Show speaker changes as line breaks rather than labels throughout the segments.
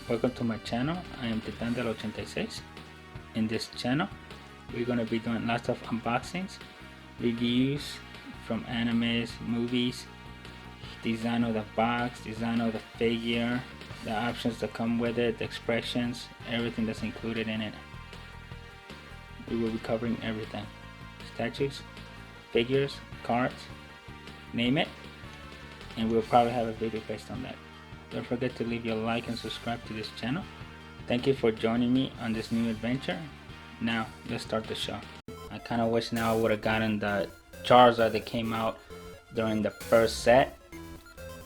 Welcome to my channel. I am Desde 86. In this channel, we're going to be doing lots of unboxings, reviews from animes, movies, design of the box, design of the figure, the options that come with it, the expressions, everything that's included in it. We will be covering everything. Statues, figures, cards, name it, and we'll probably have a video based on that. Don't forget to leave your like and subscribe to this channel. Thank you for joining me on this new adventure. Now let's start the show. I kind of wish now I would have gotten the Charizard that came out during the first set.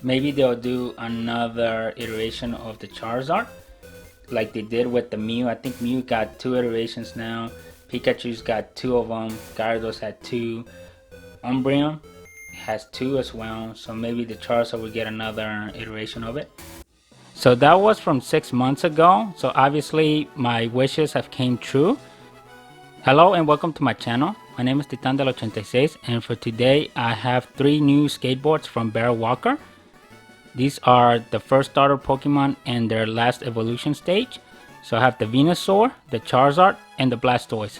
Maybe they'll do another iteration of the Charizard like they did with the Mew. I think Mew got 2 iterations now. Pikachu's got 2 of them. Gyarados had 2. Umbreon has 2 as well, so maybe the Charizard will get another iteration of it. So that was from 6 months ago, so obviously my wishes have came true. Hello and welcome to my channel. My name is Desde 86, and for today I have 3 new skateboards from Bear Walker. These are the first starter Pokemon and their last evolution stage. So I have the Venusaur, the Charizard, and the Blastoise.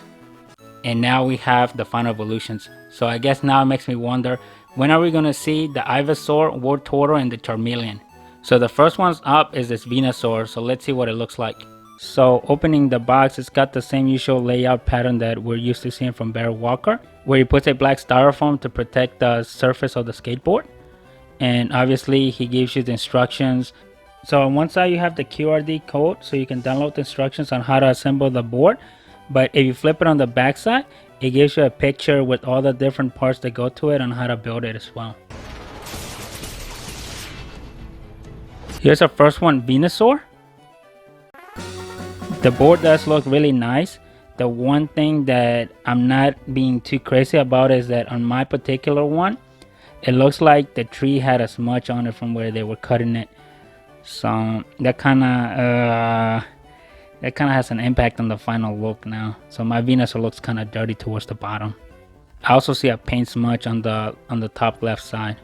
And now we have the final evolutions. So I guess now it makes me wonder, when are we going to see the Ivysaur, Wartortle, and the Charmeleon? So the first one's up is this Venusaur, so let's see what it looks like. So opening the box, it's got the same usual layout pattern that we're used to seeing from Bear Walker, where he puts a black styrofoam to protect the surface of the skateboard. And obviously he gives you the instructions. So on one side you have the QRD code, so you can download the instructions on how to assemble the board. But if you flip it on the back side, it gives you a picture with all the different parts that go to it on how to build it as well. Here's our first one, Venusaur. The board does look really nice. The one thing that I'm not being too crazy about is that on my particular one, it looks like the tree had a smudge on it from where they were cutting it. So that kind of has an impact on the final look now. So my Venusaur looks kind of dirty towards the bottom. I also see a paint smudge on the top left side.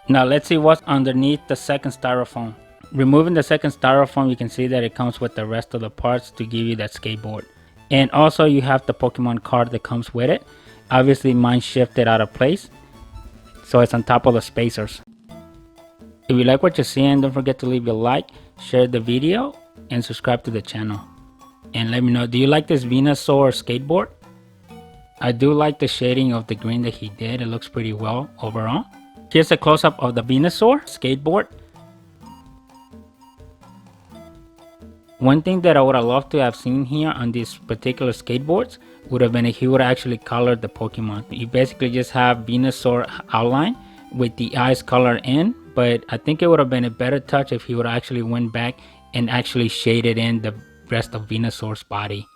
Now let's see what's underneath the second styrofoam. Removing the second styrofoam, you can see that it comes with the rest of the parts to give you that skateboard. And also you have the Pokemon card that comes with it. Obviously mine shifted out of place, so it's on top of the spacers. If you like what you're seeing, don't forget to leave a like, share the video, and subscribe to the channel. And let me know, do you like this Venusaur skateboard? I do like the shading of the green that he did. It looks pretty well overall. Here's a close-up of the Venusaur skateboard. One thing that I would have loved to have seen here on these particular skateboards would have been if he would have actually colored the Pokemon. You basically just have Venusaur outline with the eyes colored in, but I think it would have been a better touch if he would have actually went back and actually shaded in the rest of Venusaur's body.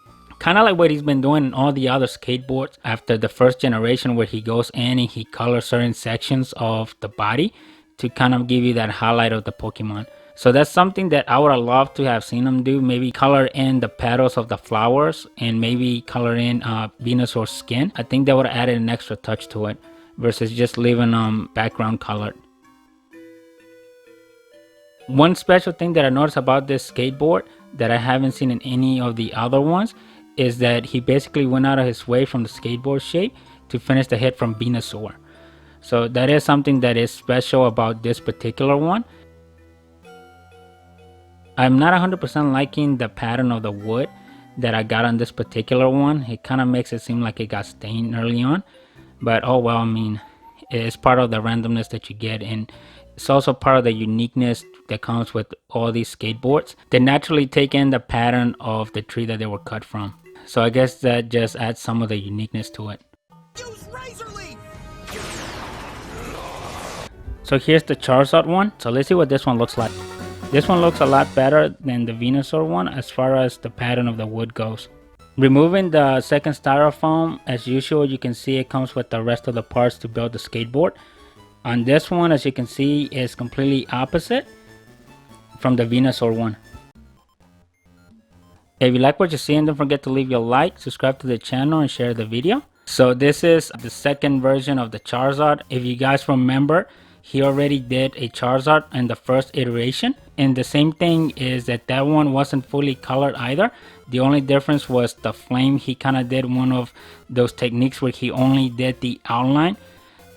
Kind of like what he's been doing in all the other skateboards after the first generation, where he goes in and he colors certain sections of the body to kind of give you that highlight of the Pokemon. So that's something that I would have loved to have seen him do. Maybe color in the petals of the flowers and maybe color in Venusaur's skin. I think that would have added an extra touch to it versus just leaving background colored. One special thing that I noticed about this skateboard that I haven't seen in any of the other ones is that he basically went out of his way from the skateboard shape to finish the hit from Venusaur. So that is something that is special about this particular one. I'm not 100% liking the pattern of the wood that I got on this particular one. It kind of makes it seem like it got stained early on. But oh well, I mean, it's part of the randomness that you get, and it's also part of the uniqueness that comes with all these skateboards. They naturally take in the pattern of the tree that they were cut from. So I guess that just adds some of the uniqueness to it. So here's the Charizard one. So let's see what this one looks like. This one looks a lot better than the Venusaur one as far as the pattern of the wood goes. Removing the second styrofoam, as usual, you can see it comes with the rest of the parts to build the skateboard. On this one, as you can see, is completely opposite from the Venusaur one. If you like what you're seeing, don't forget to leave your like, subscribe to the channel, and share the video. So this is the second version of the Charizard. If you guys remember, he already did a Charizard in the first iteration. And the same thing is that that one wasn't fully colored either. The only difference was the flame. He kind of did one of those techniques where he only did the outline,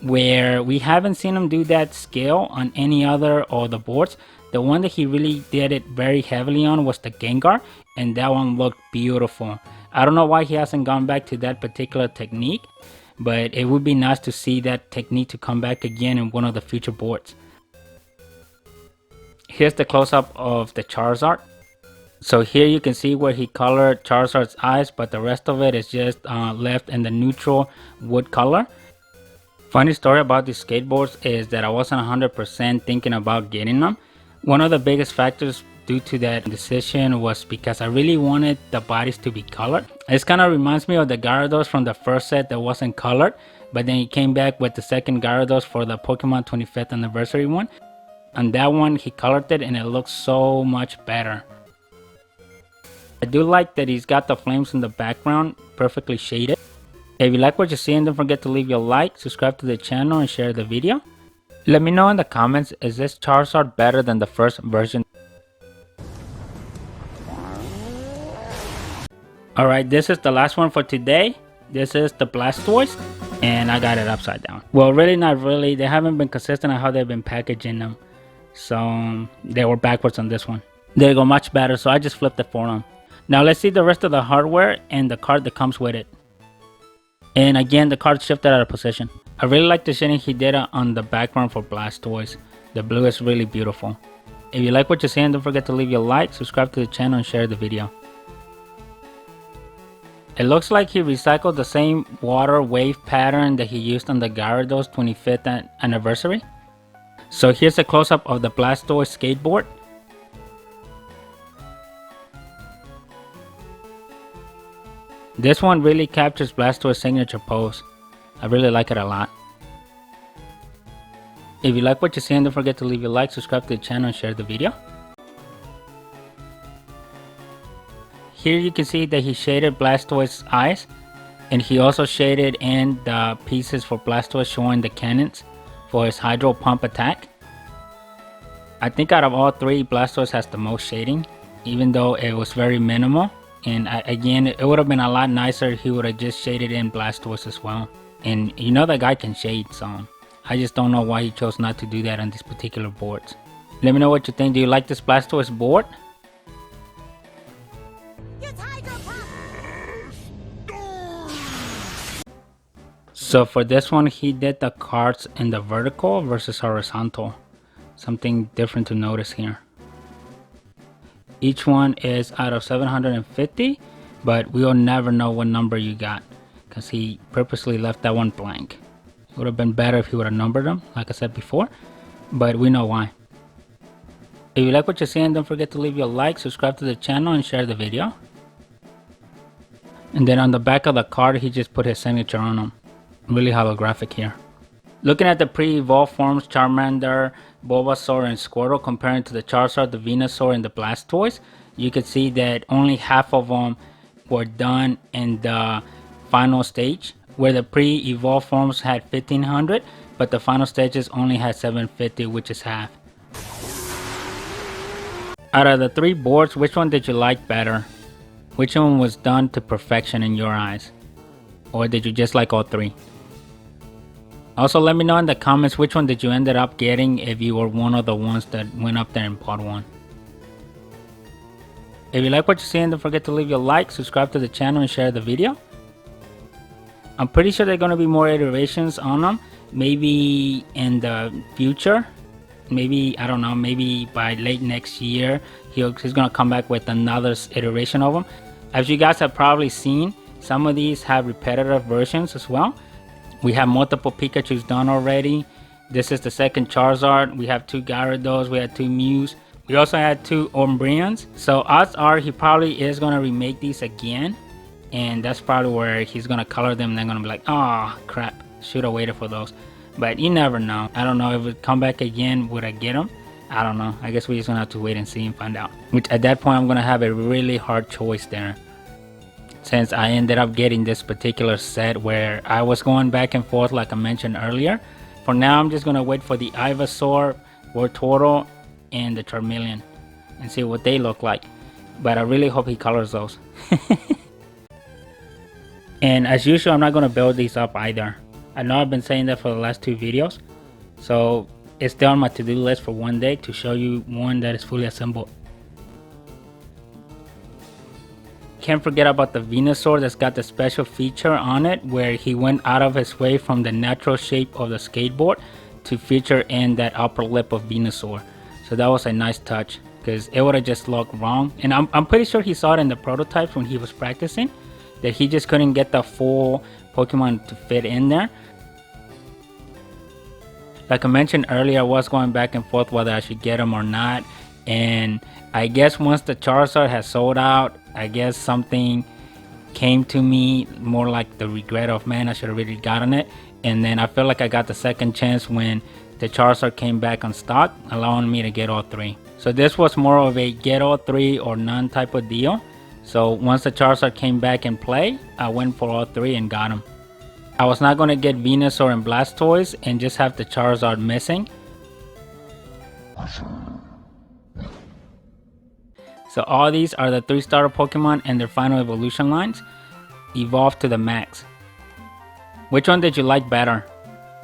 where we haven't seen him do that scale on any other of the boards. The one that he really did it very heavily on was the Gengar, and that one looked beautiful. I don't know why he hasn't gone back to that particular technique, but it would be nice to see that technique to come back again in one of the future boards. Here's the close-up of the Charizard. So here you can see where he colored Charizard's eyes, but the rest of it is just left in the neutral wood color. Funny story about these skateboards is that I wasn't 100% thinking about getting them. One of the biggest factors due to that decision was because I really wanted the bodies to be colored. This kind of reminds me of the Gyarados from the first set that wasn't colored, but then he came back with the second Gyarados for the Pokemon 25th anniversary one. On that one he colored it and it looks so much better. I do like that he's got the flames in the background perfectly shaded. If you like what you see, and don't forget to leave your like, subscribe to the channel and share the video. Let me know in the comments, is this Charizard better than the first version? Alright, this is the last one for today. This is the Blastoise, and I got it upside down. Well, really not really. They haven't been consistent on how they've been packaging them. So they were backwards on this one. They go much better, so I just flipped it for them. Now let's see the rest of the hardware and the card that comes with it. And again, the card shifted out of position. I really like the shading he did on the background for Blastoise. The blue is really beautiful. If you like what you're seeing, don't forget to leave your like, subscribe to the channel and share the video. It looks like he recycled the same water wave pattern that he used on the Gyarados 25th anniversary. So here's a close-up of the Blastoise skateboard. This one really captures Blastoise's signature pose. I really like it a lot. If you like what you're seeing, don't forget to leave your like, subscribe to the channel and share the video. Here you can see that he shaded Blastoise's eyes, and he also shaded in the pieces for Blastoise showing the cannons for his Hydro Pump attack. I think out of all three, Blastoise has the most shading, even though it was very minimal. And again, it would have been a lot nicer if he would have just shaded in Blastoise as well. And you know that guy can shade, so I just don't know why he chose not to do that on these particular boards. Let me know what you think. Do you like this Blastoise board? So for this one, he did the cards in the vertical versus horizontal. Something different to notice here. Each one is out of 750, but we'll never know what number you got because he purposely left that one blank. It would have been better if he would have numbered them, like I said before, but we know why. If you like what you're seeing, don't forget to leave your like, subscribe to the channel and share the video. And then on the back of the card, he just put his signature on them. Really holographic here. Looking at the pre-evolved forms, Charmander, Bulbasaur, and Squirtle comparing to the Charizard, the Venusaur, and the Blastoise, you can see that only half of them were done in the final stage, where the pre-evolved forms had 1500, but the final stages only had 750, which is half. Out of the three boards, which one did you like better? Which one was done to perfection in your eyes? Or did you just like all three? Also, let me know in the comments which one did you ended up getting if you were one of the ones that went up there and bought one. If you like what you're seeing, don't forget to leave your like, subscribe to the channel and share the video. I'm pretty sure there are going to be more iterations on them. Maybe in the future. Maybe, I don't know, maybe by late next year he's going to come back with another iteration of them. As you guys have probably seen, some of these have repetitive versions as well. We have multiple Pikachus done already. This is the second Charizard. We have 2 Gyarados. We had 2 Mews. We also had 2 Umbreons. So odds are he probably is going to remake these again. And that's probably where he's going to color them. And they're going to be like, oh crap, should have waited for those. But you never know. I don't know if it come back again, would I get them? I don't know. I guess we're just going to have to wait and see and find out. Which at that point I'm going to have a really hard choice there. Since I ended up getting this particular set where I was going back and forth like I mentioned earlier for now, I'm just gonna wait for the Ivysaur, Wartortle, and the Charmeleon and see what they look like. But I really hope he colors those. And as usual, I'm not gonna build these up either. I know I've been saying that for the last 2 videos, so it's still on my to-do list for one day to show you one that is fully assembled. Can't forget about the Venusaur that's got the special feature on it where he went out of his way from the natural shape of the skateboard to feature in that upper lip of Venusaur. So that was a nice touch, because it would have just looked wrong. And I'm pretty sure he saw it in the prototypes when he was practicing, that he just couldn't get the full Pokemon to fit in there. Like I mentioned earlier, I was going back and forth whether I should get him or not. And I guess once the Charizard has sold out, I guess something came to me more like the regret of, man, I should have really gotten it. And then I feel like I got the second chance when the Charizard came back on stock, allowing me to get all 3. So this was more of a get all 3 or none type of deal. So once the Charizard came back in play, I went for all 3 and got them. I was not going to get Venusaur and Blastoise and just have the Charizard missing. So all these are the 3 starter Pokemon and their final evolution lines, evolved to the max. Which one did you like better?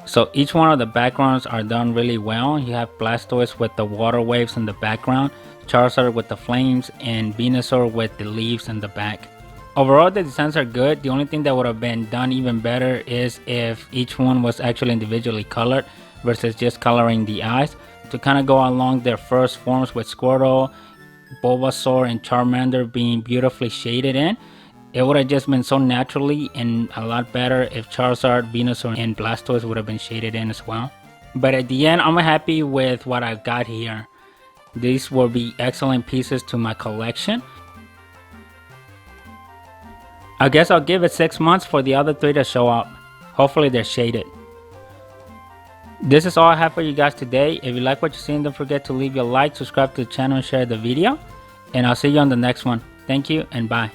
So each one of the backgrounds are done really well. You have Blastoise with the water waves in the background, Charizard with the flames, and Venusaur with the leaves in the back. Overall, the designs are good. The only thing that would have been done even better is if each one was actually individually colored versus just coloring the eyes to kind of go along their first forms, with Squirtle, Bulbasaur, and Charmander being beautifully shaded in. It would have just been so naturally and a lot better if Charizard, Venusaur, and Blastoise would have been shaded in as well. But at the end, I'm happy with what I've got here. These will be excellent pieces to my collection. I guess I'll give it 6 months for the other 3 to show up. Hopefully they're shaded. This is all I have for you guys today. If you like what you're seeing, don't forget to leave your like, subscribe to the channel, and share the video. And I'll see you on the next one. Thank you and bye.